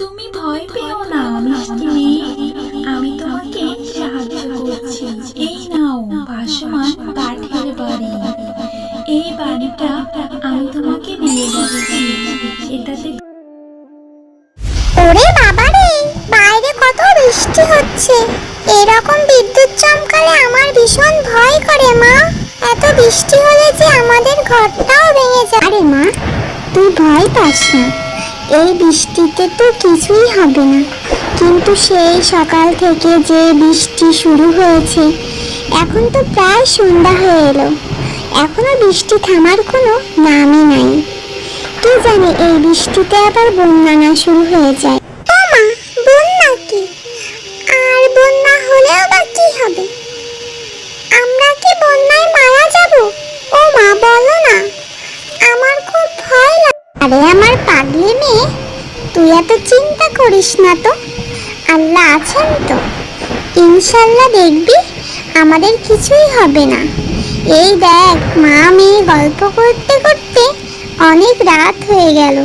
তুমি ভয় পেও না মিষ্টি মেয়ে, আমি তোমাকে সাহায্য করছি। এই নাও ভাসমান কাঠের বাড়ি। এই বাড়িটা আমি তোমাকে দিয়ে যাচ্ছি। এটাতে ওরে বাবারে, বাইরে কত বৃষ্টি হচ্ছে। এরকম বিদ্যুৎ চমকালে আমার ভীষণ ভয় করে মা। এত বৃষ্টি হলে যে আমাদের ঘরটাও ভেঙে যায়। আরে মা, তুই ভয় পাস না, এই বৃষ্টিতে তো কিছুই হবে না। কিন্তু সেই সকাল থেকে যে বৃষ্টি শুরু হয়েছে, এখন তো প্রায় সন্ধ্যা হয়ে এলো, এখনো বৃষ্টি থামার কোনো নামই নাই। কে জানে এই বৃষ্টিতে আবার বন্যা না শুরু হয়ে যায়। ও মা, বন্যা কি? আর বন্যা হলেও বা কি হবে? আমরা কি বন্যায় মারা যাব? ও মা, বলো না, আমার খুব ভয় লাগে। আরে আমার পাগলি মেয়ে, তুই এত চিন্তা করিস না তো, আল্লাহ আছেন তো, ইনশাল্লাহ দেখবি আমাদের কিছুই হবে না। এই দেখ, মা মেয়ে গল্প করতে করতে অনেক রাত হয়ে গেল,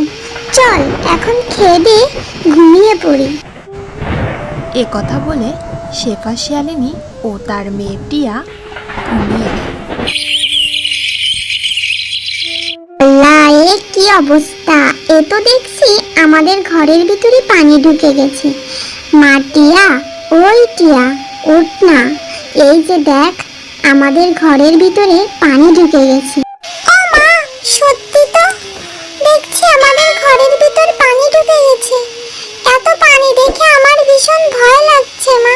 চল এখন খেয়ে দিয়ে ঘুমিয়ে পড়ি। এ কথা বলে শেফা শিয়ালিনী ও তার মেয়ে টিয়া ঘুমিয়ে গেল। আল্লাহ, এ কি অবস্থা! এ তো দেখছি আমাদের ঘরের ভিতরে পানি ঢুকে গেছে। মা টিয়া, ওই টিয়া, ওঠ না, এই যে দেখ আমাদের ঘরের ভিতরে পানি ঢুকে গেছে। ও মা, সত্যি তো দেখছি আমাদের ঘরের ভিতর পানি ঢুকে গেছে। এত পানি দেখে আমার ভীষণ ভয় লাগছে মা।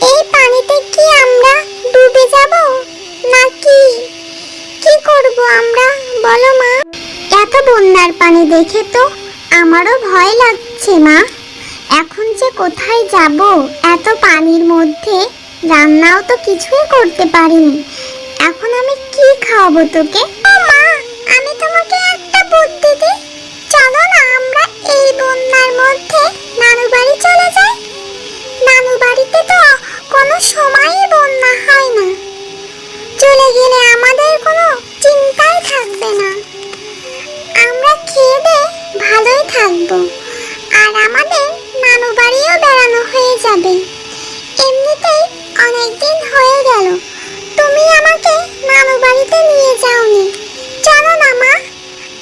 এই পানিতে কি আমরা ডুবে যাব নাকি কি করব আমরা, বলো মা? এত বন্যার পানি দেখে তো আমারও ভয় লাগছে মা। এখন যে কোথায় যাব এত পানির মধ্যে? রান্নাও তো কিছুই করতে পারিনি, এখন আমি কি খাওয়াবো তোকে? ও মা, আমি তোমাকে একটা বুদ্ধি দিই, চলো না আমরা এই বন্যার মধ্যে নানু বাড়ি চলে যাই। নানু বাড়িতে তো কোনো সময়ই বন্যা হয় না, চলে গেলে আমাদের কোনো চিন্তাই থাকবে না। আমরা খেয়ে দে ভালোই থাকবো, আর আমাদের নানু বাড়িও বেড়ানো হয়ে যাবে। এমনিতেই অনেকদিন হয়ে গেল তুমি আমাকে নানু বাড়িতে নিয়ে যাওনি। চলো না মা,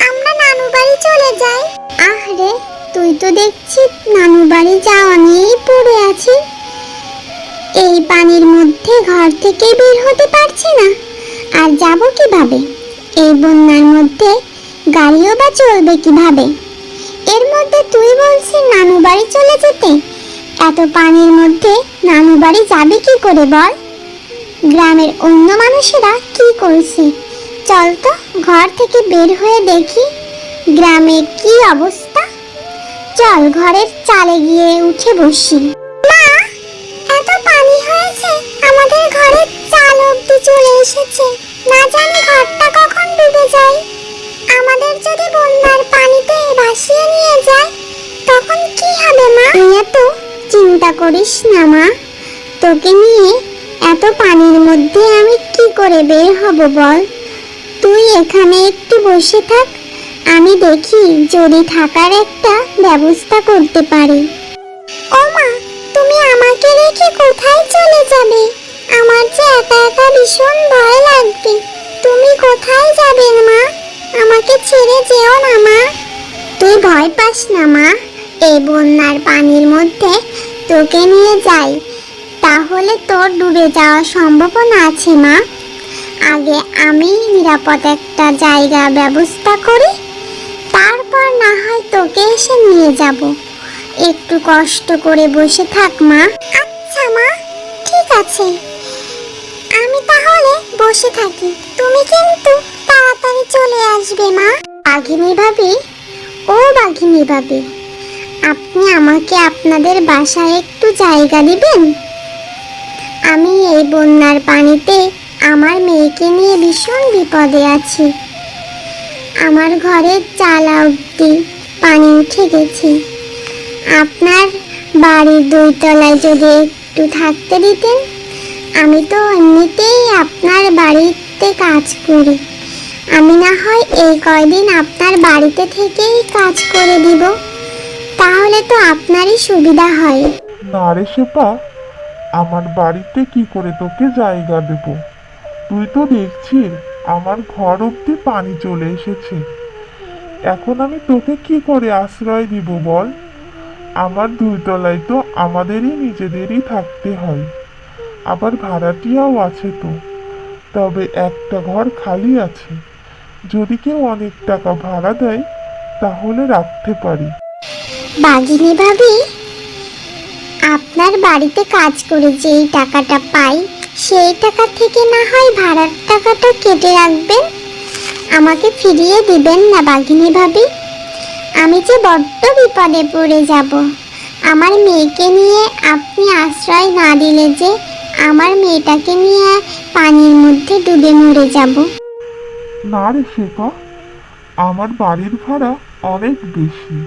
আমরা নানু বাড়ি চলে যাই। আরে তুই তো দেখছি নানু বাড়ি যাওয়া নিয়েই পড়ে আছিস। এই পানির মধ্যে ঘর থেকে বের হতে পারছি না, আর যাব কিভাবে? এই বন্যার মধ্যে গাড়িও বা চলবে কিভাবে? এর মধ্যে তুই বলছিস নানু বাড়ি চলে যেতে? এত পানির মধ্যে নানু বাড়ি যাবে কি করে বল? গ্রামের অন্য মানুষেরা কি করছে, চল তো ঘর থেকে বের হয়ে দেখি গ্রামে কি অবস্থা। চল ঘরের চালে গিয়ে উঠে বসি। মা, এত পানি হয়েছে, আমাদের ঘরের চাল অবধি চলে এসেছে। না জানি ঘরটা কখন ডুবে যায়। আমাদের যদি বন্যার পানিতে ভাসিয়ে নিয়ে যায় তখন কি হবে মা? তুই এত চিন্তা করিস না মা, তোকে নিয়ে এত পানির মধ্যে আমি কি করে বের হব বল? তুই এখানে একটু বসে থাক, আমি দেখি যদি থাকার একটা ব্যবস্থা করতে পারি। ও মা, তুমি আমাকে রেখে কোথায় চলে যাবে? আমার যে একা একা ভীষণ ভয় লাগবে। তুমি কোথায় যাবে মা? আমাকে ছেড়ে যেও না মা। তুই ভয় পাস না মা, এই বন্যার পানির মধ্যে তোকে নিয়ে যাই, তাহলে তোর ডুবে যাওয়ার সম্ভাবনা আছে মা। আগে আমি নিরাপদ একটা জায়গা ব্যবস্থা করি, তারপর না হয় তোকে এসে নিয়ে যাব। একটু কষ্ট করে বসে থাক মা। আচ্ছা মা, ঠিক আছে, আমি তাহলে বসে থাকি, তুমি কিন্তু তাড়াতাড়ি চলে আসবে মা। বাঘিনী ভাবি, ও বাঘিনী ভাবি, আপনি আমাকে আপনাদের বাসায় একটু জায়গা দিবেন? আমি এই বন্যার পানিতে আমার মেয়েকে নিয়ে ভীষণ বিপদে আছি। আমার ঘরের চালা অবধি পানি উঠে গেছে। আপনার বাড়ির 2 তলায় যদি একটু থাকতে দিতেন, আমি তো এমনিতেই আপনার বাড়িতে কাজ করি, আমি না হয় এই কয়দিন আপনার বাড়িতে থেকেই কাজ করে দিব। তাহলে তো আপনারই সুবিধা হয়। না রে শেপা, আমার বাড়িতে কি করে তোকে জায়গা দেব? তুই তো দেখছিস আমার ঘর অব্দি পানি চলে এসেছে। এখন আমি তোকে কি করে আশ্রয় দিব বল? আমার 2 তলায় তো আমাদেরই নিজেদেরই থাকতে হয়, আবার ভাড়াটিয়াও আছে তো। তবে একটা ঘর খালি আছে, যদি কেউ অনেক টাকা ভাড়া দেয় তাহলে রাখতে পারি। বাঘিনী ভাবি, আপনার বাড়িতে কাজ করে যেই টাকাটা পাই সেই টাকা থেকে না হয় ভাড়ার টাকাটা কেটে রাখবেন, আমাকে ফিরিয়ে দিবেন না বাঘিনী ভাবি? আমি যে বড্ড বিপদে পড়ে যাব। আমার মেয়েকে নিয়ে আপনি আশ্রয় না দিলে যে আমার মেয়েটাকে নিয়ে পানির মধ্যে ডুবে মরে যাব। না রে শেখা, আমার বাড়ির ভাড়া অনেক বেশি,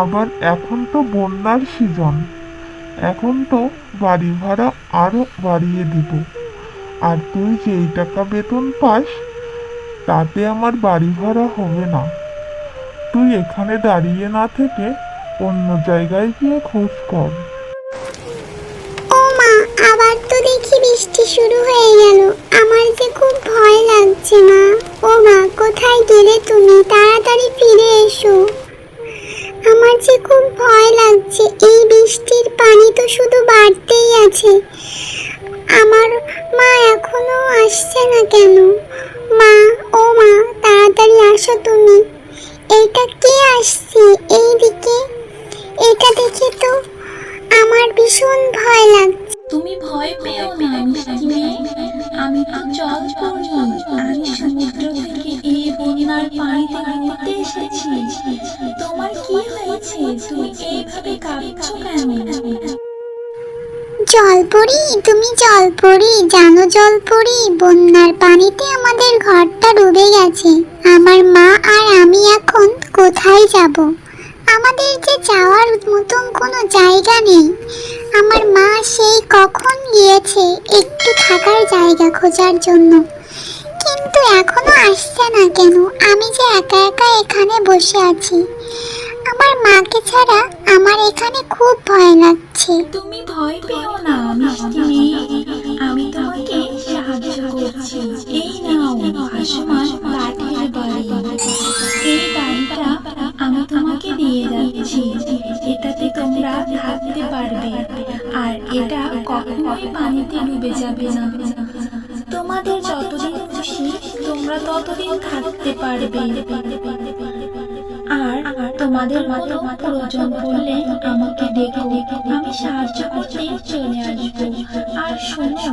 আবার এখন তো বন্যার সিজন, এখন তো বাড়ি ভাড়া আরো বাড়িয়ে দিব। আর তুই যেই টাকা বেতন পাস তাতে আমার বাড়ি ভাড়া হবে না। তুই এখানে দাঁড়িয়ে না থেকে অন্য জায়গায় গিয়ে খোঁজ কর। ও মা, আবার তো দেখি বৃষ্টি শুরু হয়ে গেল। আমার যে খুব ভয় লাগছে মা। ও মা, কোথায় গেলে তুমি? তাড়াতাড়ি ফিরে এসো। আমার যে খুব ভয় লাগছে, এই বৃষ্টির পানি তো শুধু বাড়তেই আছে। আমার মা এখনো আসছে না কেন? মা, ও মা, তাড়াতাড়ি আসো তুমি। এইটা কে আসছে এইদিকে? এটা দেখে তো আমার ভীষণ ভয় লাগছে। তুমি ভয় পেও না মিষ্টি মেয়ে, আমি তো জল পড়ি। আমি সমুদ্র থেকে এই বন্যার পানিতে ঘুরতে এসেছি। তোমার কি হয়েছে? তুমি এইভাবে কাঁদছো কেন? জলপরি, তুমি জলপরি, জানো জলপরি, বন্যার পানিতে আমাদের ঘরটা ডুবে গেছে। আমার মা আর আমি এখন কোথায় যাব? আমাদের যে যাওয়ার মতন কোনো জায়গা নেই। আমার মা সেই কখন গিয়েছে একটু থাকার জায়গা খোঁজার জন্য, কিন্তু এখনো আসছে না কেন? আমি যে একা একা এখানে বসে আছি। আমার মাকে ছাড়া আমার এখানে খুব ভয় লাগছে। তুমি ভয় পেও না মিষ্টি মেয়ে, আমি তোমাকে সাহায্য করছি। এই নাও ভাসমান কাঠের বাড়ি। এই বাড়িটা আমি তোমাকে দিয়ে যাচ্ছি। এটাতে তোমরা থাকতে পারবে, আর এটা কখনোই পানিতে ডুবে যাবে না। তোমাদের যতদিন খুশি তোমরা ততদিন থাকতে পারবে। আর তোমাদের মতো প্রয়োজন পড়লে আমাকে ডেকো, আমি সাহায্য করতে চলে আসবো। আর শোনো,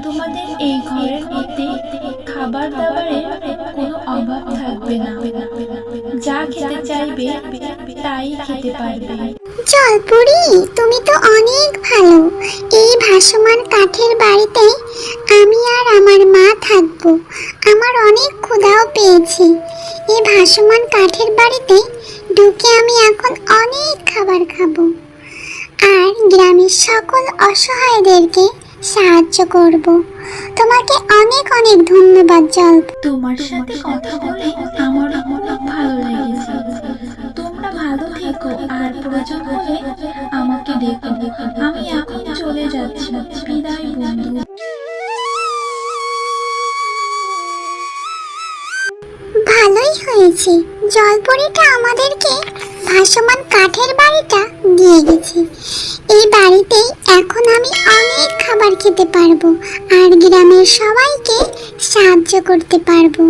তোমাদের এই ঘরের মধ্যে খাবার দাবারের কোনো অভাব থাকবে না। যা খেতে চাইবে তাই খেতে পারবে। জলপুরি, তুমি তো অনেক ভালো। এই ভাসমান কাঠের বাড়িতে আমি আর আমার মা থাকবো। আমার অনেক ক্ষুধাও পেয়েছে। এই ভাসমান কাঠের বাড়িতে ঢুকে আমি এখন অনেক খাবার খাবো, আর গ্রামের সকল অসহায়দেরকে সাহায্য করব। তোমাকে অনেক অনেক ধন্যবাদ জল। তোমার সাথে কথা বলে আমার অনেক ভালো লেগেছে। তোমরা ভালো থেকো, আর প্রয়োজন হলে আমাকে ডেকো। আমি এখন চলে যাচ্ছি। বিদায় বন্ধু। ভালোই হয়েছে, জলপরিটা আমাদেরকে ভাসমান কাঠের বাড়িটা দিয়ে গেছে। এই বাড়িতেই এখন আমি অনেক খাবার খেতে পারবো, আর গ্রামের সবাইকে সাহায্য করতে পারবো।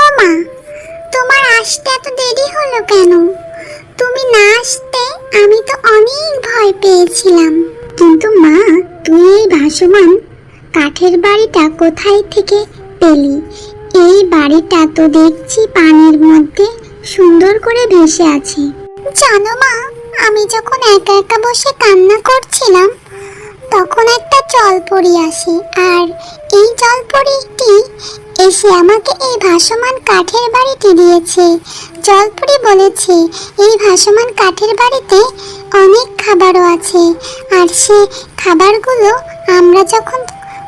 ও মা, তোমার আসতে এত দেরি হলো কেন? তুমি না আসতে আমি তো অনেক ভয় পেয়েছিলাম। কিন্তু মা, তুই এই ভাসমান কাঠের বাড়িটা কোথায় থেকে পেলি? এই বাড়িটা তো দেখছি পানির মধ্যে সুন্দর করে ভেসে আছে। জানো মা, আমি যখন একা একা বসে কান্না করছিলাম তখন একটা জলপরি আসে, আর এই জলপরিটি এসে আমাকে এই ভাসমান কাঠের বাড়িটি দিয়েছে। জলপরি বলেছে এই ভাসমান কাঠের বাড়িতে অনেক খাবারও আছে, আর সে খাবারগুলো আমরা যখন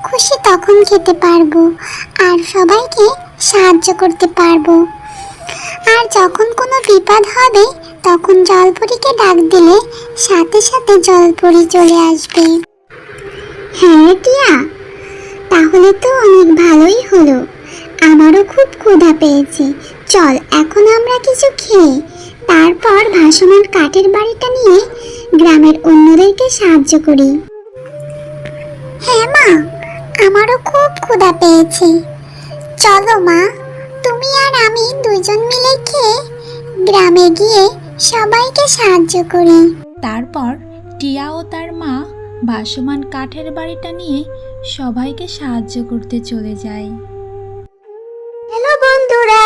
খুশি তখন খেতে পারবো, আর সবাইকে সাহায্য করতে পারবো। আর যখন কোনো বিপদ হবে তখন জলপরীকে ডাক দিলে সাথে সাথে জলপরী চলে আসবে। হ্যাঁ টিয়া, তাহলে তো অনেক ভালোই হলো। আমারও খুব ক্ষুধা পেয়েছে। চল এখন আমরা কিছু খেয়ে তারপর ভাসমান কাঠের বাড়িটা নিয়ে গ্রামের অন্যদেরকে সাহায্য করি। হ্যাঁ মা, আমারও খুব ক্ষুধা পেয়েছে। চলো মা, তুমি আর আমি দুইজন মিলে খেয়ে গ্রামে গিয়ে সবাইকে সাহায্য করি। তারপর টিয়া ও তার মা ভাসমান কাঠের বাড়িটা নিয়ে সবাইকে সাহায্য করতে চলে যায়। হ্যালো বন্ধুরা,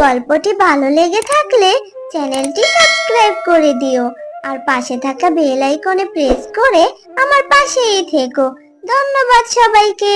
গল্পটি ভালো লেগে থাকলে চ্যানেলটি সাবস্ক্রাইব করে দিও আর পাশে থাকা বেল আইকনে প্রেস করে আমার পাশেই থেকো। ধন্যবাদ সবাইকে।